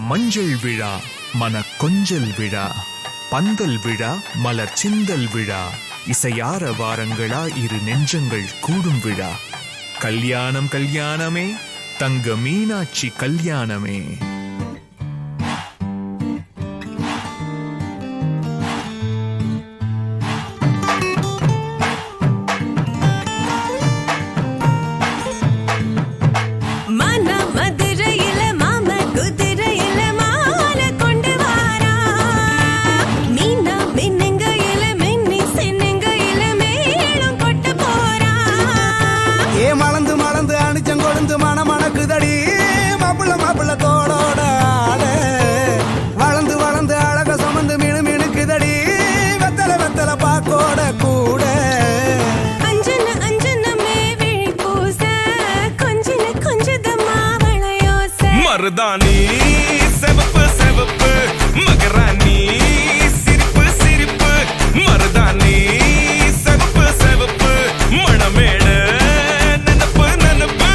மஞ்சள் விழா மன கொஞ்சல் விழா பந்தல் விழா மலர் சிந்தல் விழா இசையார வாரங்களா இரு நெஞ்சங்கள் கூடும் விழா கல்யாணம் கல்யாணமே தங்க மீனாட்சி கல்யாணமே. மருதாணி செவப்பு செவப்பு மகராணி சிரிப்பு சிரிப்பு மருதாணி செவப்பு செவப்பு மணமேட நினப்பு நினப்பு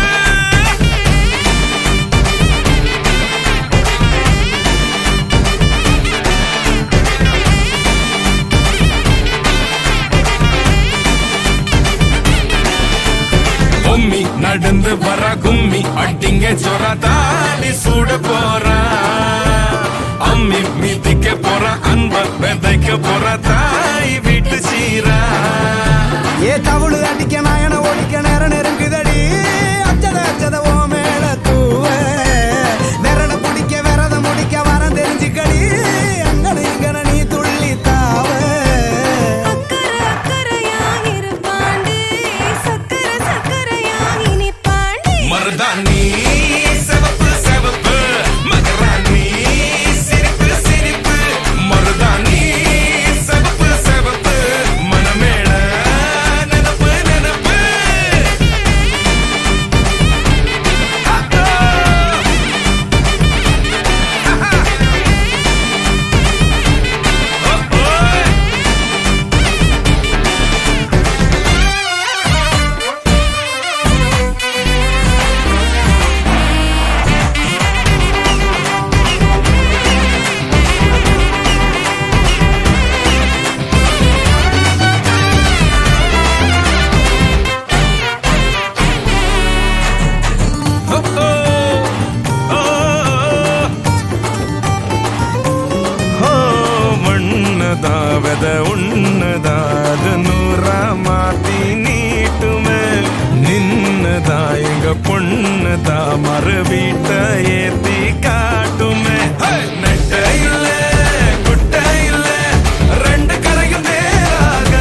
பொம்மி நடந்து வர கும்மி அட்டிங்க சொராதா சூட போறா அம்மி மீதிக்க போற அன்ப விதைக்க போற தாய் வீட்டு சீரா ஏ தவுளு அடிக்க நாயன ஓடிக்க நேரம் நெருங்குதடி அச்சத அச்சத ஓ மேல தூவ விரட பிடிக்க விரத முடிக்க வரம் தெரிஞ்சுக்கடி அங்கன இங்கன நீ துள்ளி தாவ மருதாணி உன்னதாது நூறா மாத்தி நீட்டுமே நின்னதா எங்க பொண்ணுதா மறு வீட்ட ஏத்தி காட்டுமே நெட்ட இல்ல குட்ட இல்ல ரெண்டு கரையும் நேராக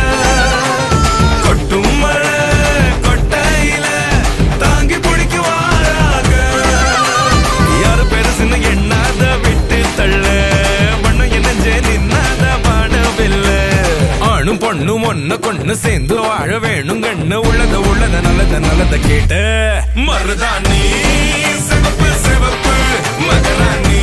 கொட்டும் மழை கொட்டையில தாங்கி பிடிக்குவாராக யாரு பெருசுன்னு எண்ணாத விட்டு தள்ள பண்ண என்னஞ்சே நின்னாத பொண்ணும் ஒன்ன கொண்டு சேர்ந்து வாழ வேணும் கண்ணு உள்ளத உள்ளத நல்லத நல்லத கேட்ட மருதாணி சிவப்பு சிவப்பு மகராணி